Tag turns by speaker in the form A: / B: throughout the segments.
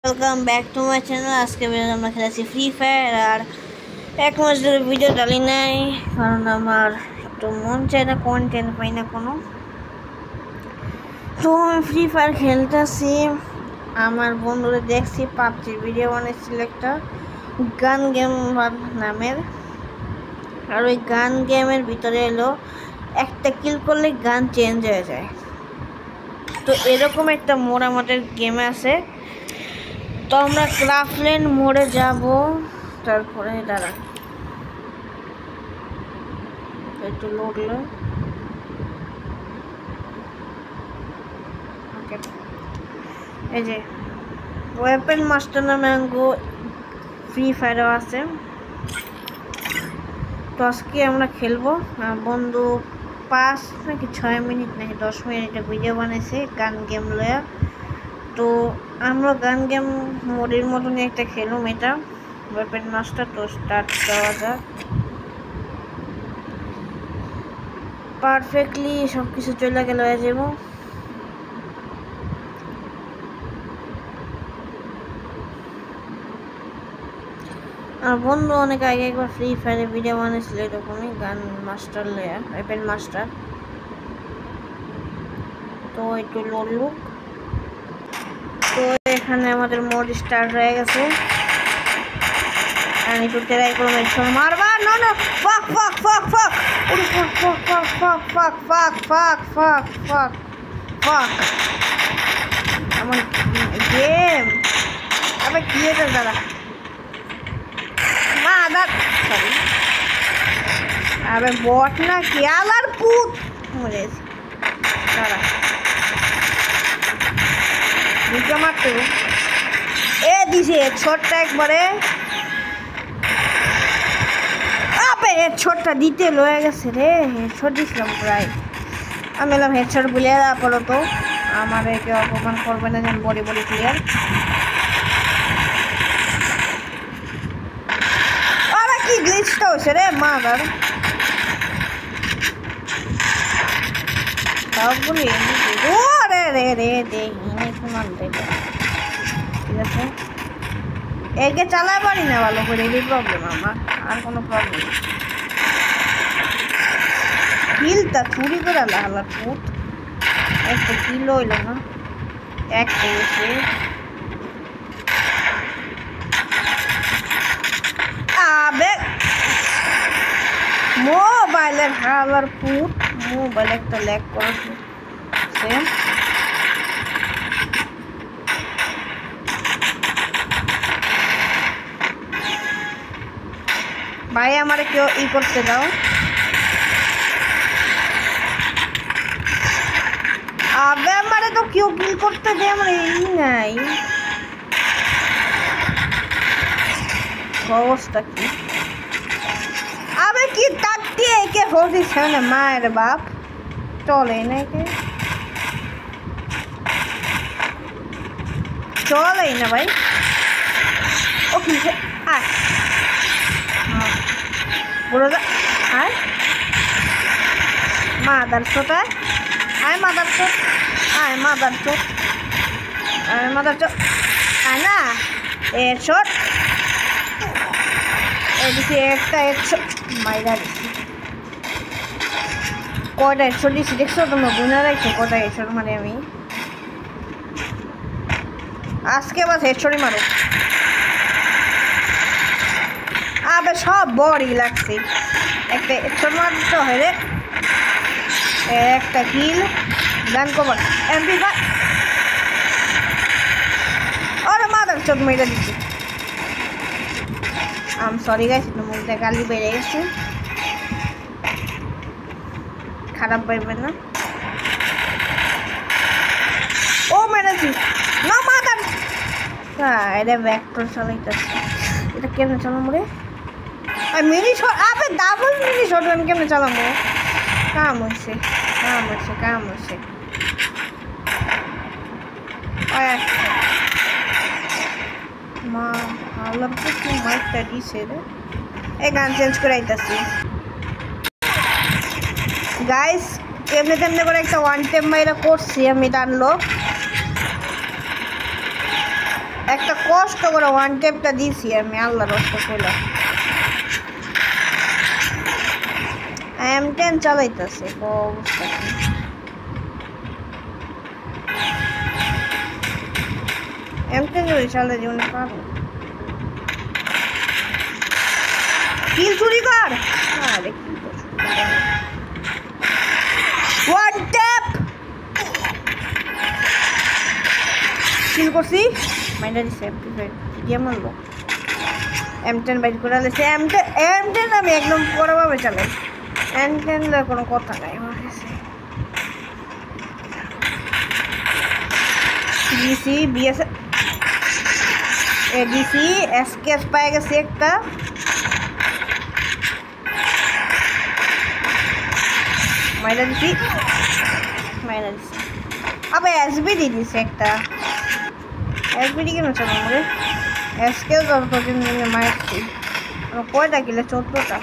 A: Welcome back to my channel. আজকে আমরা খেলেছি ফ্রি ফায়ার, আর এক মাস ধরে ভিডিও ডালি নাই কারণ আমার একটু মন চায় না, কন্টেন্ট পাই না কোনো। তো আমি ফ্রি ফায়ার খেলতেছি, আমার বন্ধুরা দেখছি পাবজির ভিডিও বানিয়েছিল একটা গান গেম নামের, আর ওই গান গেমের ভিতরে এলো একটা কিল করলে গান চেঞ্জ হয়ে যায়। তো এরকম একটা মোড আমাদের গেমে আছে। তো আমরা ক্রাফল্যান্ড মোড়ে যাব, তারপরে দাঁড়া একটু লোডলো। ওকে, এই যে ওয়েপেন মাস্টার নামে আঙ্গো ফ্রি ফায়ারও আছে। তো আজকে আমরা খেলবো। বন্ধু 5 নাকি 6 মিনিট নাকি 10 মিনিটের ভিডিও বানাইছে গান গেম লয়া। তো আমরা গান গেম মোডের মতনই একটা খেলুম, এটা ওয়েপেন মাস্টার। তো স্টার্ট দেওয়া যাক। পারফেক্টলি সব কিছু চলে গেল হয়ে যাব। আর বন্ধু অনেক আগে একবার ফ্রি ফায়ারে ভিডিও বানিয়েছিল এরকমই গান মাস্টার লেয়ার ওয়েপেন মাস্টার। তো একটু লোড লুক। তো এখানে আমাদের মোড স্টার্ট হয়ে গেছে। আমি তো ট্রাই করব একশো মারবা। নো নো, ফাক ফাক ফাক ফাক, ওরে ফাক ফাক ফাক ফাক ফাক ফাক ফাক ফাক ফাক। এমন গেম আবার কি এটা দাদা মা আদার সরি, আবে বট না কি আলার পুত মরে গেছে দাদা। দুটো মারতে এ দিছে ছোটটা একবারে, হেডশটটা দিতে লয়ে গেছে রে। হেডশট দিছিলাম প্রায়, আমি এলাম হেডশট বলে পড়ো। তো আমার একে অপমান করবে না, যেন বডি বডি ক্লিয়ার। আরে কি গ্লিচটা হয়েছে রে মাদার, সবগুলি ও রে রে রে দেখিনি তোমার দেখে। ঠিক আছে, একে চালাই পারি না ভালো করে, এই প্রবলেম আমার, আর কোনো প্রবলেম। কিলটা চুরি করে লাগালার পুত, একটা কিল হইল না, একটা এসে আবে মোবাইলের হালার পুত, মোবাইল একটা ল্যাগ করেছে। ভাই আমারে কেউ ই করতে দাও। আবে আমারে তো কেউ কিল করতে দে, আমার এই নাই অবস্থা কি। আবে কি তাকতে একে হইছে না মায়ের বাপ, চলে না একে, চলেই না ভাই। ও কি আয় বুড়োদা আয় মাদার চোটায়, আয় মাদার চোট, আয় মাদার চোট, আয় মাদার চোট, আয় না হেডশট। এদিকে একটা হেডশট মাইরা দিচ্ছি। কয়টা হেডশট দিচ্ছি দেখছো তোমরা, গুনে রাখছো কয়টা হেডশট মানে আমি আজকে বাস হেডশটই মারো। আবে সব বড়ি লাগছে, একটা হেডশট মারতে হয় রে। একটা কিল গান কভার এমপি ভাই, ওরে মাদার চোট মেরে দিচ্ছি। আম সরি গাইস, মুখ দিয়ে গালি বেড়ে গেছে, খারাপ পাইবেন না। ও মেরেছি না মাদার, হ্যাঁ এটা ভেক্টর চালাইতেছে, এটা কেমনে চালাম রে? মিনি শট, আবে ডাবল মিনি শট আমি কেমনে চালাবো? কাম হয়েছে কাম হয়েছে কাম হয়েছে। মা ভালো কি মাইকটা দিছে রে, এই গান চেঞ্জ করে আইতাছি গাইস। কেমনে কেমনে করে একটা ওয়ান টেপ মাইরা করছি আমি, টানলো একটা কষ্ট করে ওয়ান ট্যাপটা দিছি আমি, আল্লাহ রস্ত কইলাম। M10 চালাইতেছে অবস্থা কি? M10 যদি চালাই জীবনে পাবো। কিল চুরি কর। আরে কি করছো? ওয়ান ট্যাপ কিল করছি। মাইন্ডা দিছে দিয়ে মারলো। M10 বাইট করে আলেছে। M10 আমি একদম পুরোভাবে চালাই। M10 কোনো কথা নাই আমার কাছে। ডিসি বিএস এডিসি এসকেস পাই গেছে একটা। মাইনা দিছি আবার এসবিডি দিছে একটা। এসবিডি কেন চালাম রে? এসকেও যতদিন নিয়ে মারছি। আমার কয়টা কিলে? 14টা।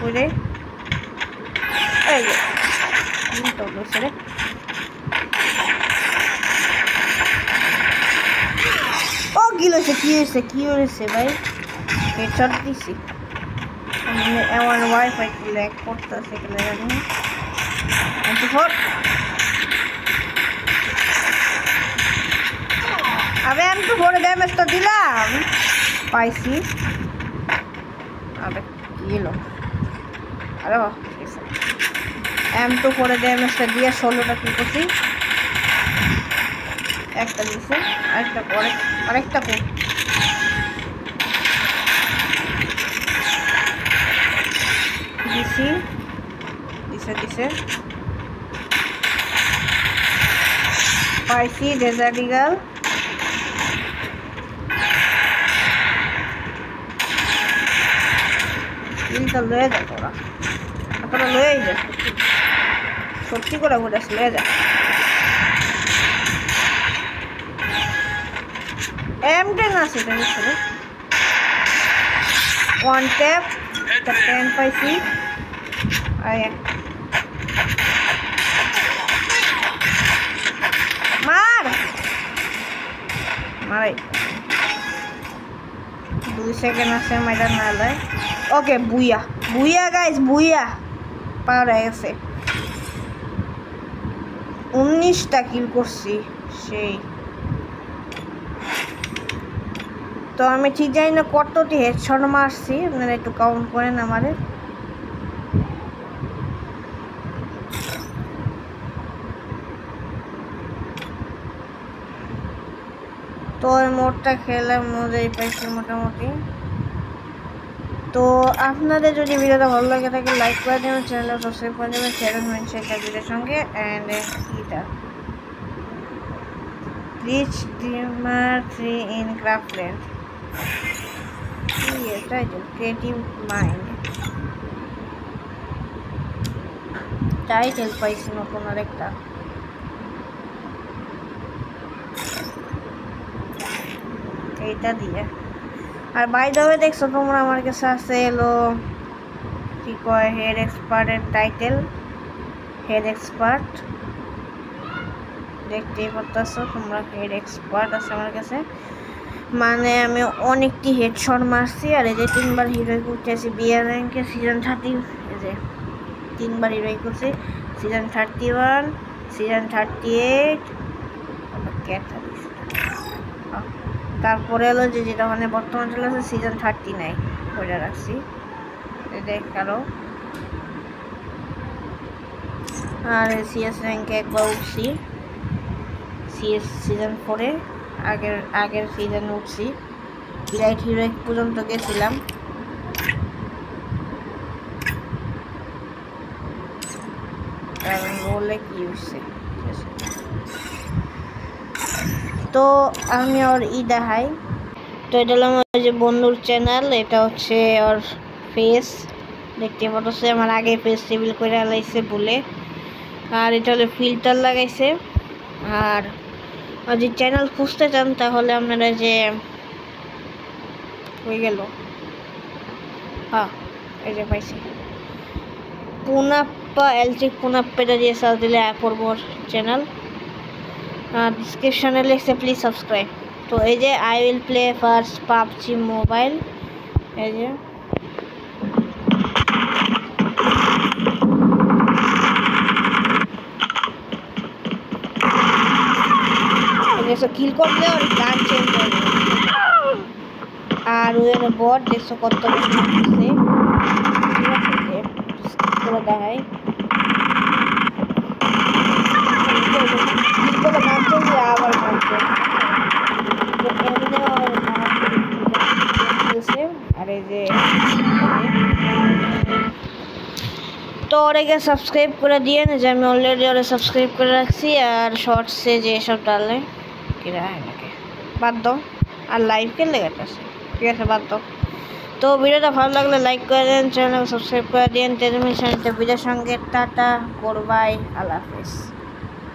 A: করে এই যে তো বসে রে। ও কি হয়েছে ভাই? হেডশট দিছি। আমার ওয়াইফাই ল্যাগ করতেছে কেন জানি। আবে আমি তো বড় ড্যামেজটা দিলাম, পাইছি। আবে কি এলো? আরে M2 করে ড্যামেজটা দিয়ে 16টা কি করছি। একটা দিছে আরেকটা পরে আরেকটা পর দিছি দিছে পাইছি। ডেজার্ট ইগল কিলটা লয়ে যা, তোরা লয়েই যা। সত্যি করে ঘুরেছ, লয়ে যা। M10 আছে ওয়ান ট্যাপ 10 পাইছি। মারাই 2 সেকেন্ড আছে মাইরা না লয়। ওকে বুইয়া গাইস, বুইয়া পার হয়ে গেছে। 19টা কিল করছি সেই। তো আমি ঠিক জানি না কতটি হেডশট মারছি, আপনারা একটু কাউন্ট করেন আমারে। তো ওই মোডটা খেলে মজাই পাইছি মোটামুটি। তো আপনাদের যদি ভিডিওটা ভালো লাগে থাকে লাইক করে দেবেন, চ্যানেলটা সাবস্ক্রাইব করে দেবেন, শেয়ার করবেন সেই ভিডিওর সঙ্গে। অ্যান্ড এটা rich dreamer 3 in craftland, creative mind title পাইছি নতুন আরেকটা। এইটা দিয়ে আর বাই দ্য ওয়ে দেখছো তোমরা আমার কাছে আছে এলো কি কয় হেড এক্সপার্টের টাইটেল। হেড এক্সপার্ট দেখতেই পারতেছো তোমরা, হেড এক্সপার্ট আছে আমার কাছে। মানে আমি অনেকটি হেডশট মারছি। আর এই যে 3বার হিরোই করতেছি বিয়ার র্যাঙ্কে সিজন 30। এই যে 3বার হিরোই করছি, সিজন 31, সিজন 38। তারপরে হলো যেটা মানে বর্তমান চলে আছে সিজন 39 করে রাখছি। দেখালো আর সিএস র্যাঙ্কে একবার উঠছি, সিএস সিজন 4-এ আগের সিজনে উঠছি। লাইট হিরো পর্যন্ত গেছিলাম। বলে কি হচ্ছে। তো আমি ওর দেখাই। তো এটা হলো আমার যে বন্ধুর চ্যানেল, এটা হচ্ছে ওর ফেস দেখতে পাচ্ছি। আমার আগে ফেস টেবিল করে লাইছে বলে। আর এটা হলো ফিল্টার লাগাইছে। আর যদি চ্যানেল খুঁজতে চান তাহলে আপনারা যে হয়ে গেল, হ্যাঁ এই যে পাইছি পুনাপ্পা এলচিক পুনাপ্পাটা দিয়ে সার্চ দিলে পড়বো চ্যানেল। ডিসক্রিপশনে লিখছে প্লিজ সাবস্ক্রাইব। তো এই যে I will play first PUBG mobile, এই যে কিল করলে ওর গান চেঞ্জ হয়ে যাবে। আর ওদের বট দেখছো কত বেশি লাগতেছে, ঠিক আছে করে দেখাই গান চেঞ্জ আবার গান চেঞ্জ। আর এই যে তো ওরাকে সাবস্ক্রাইব করে দিয়ে না, যে আমি অলরেডি ওরা সাবস্ক্রাইব করে রাখছি। আর শর্টসে যে সব ডালে কিরা নাকি বাদ দাও, আর লাইভ খেললে গেছে, ঠিক আছে বাদ দাও। তো ভিডিওটা ভালো লাগলে লাইক করে দেন, চ্যানেলকে সাবস্ক্রাইব করে দিন। টেলিভিশনটা ভিডিওর সঙ্গে টাটা, গুড বাই, আল্লাহ হাফেজ।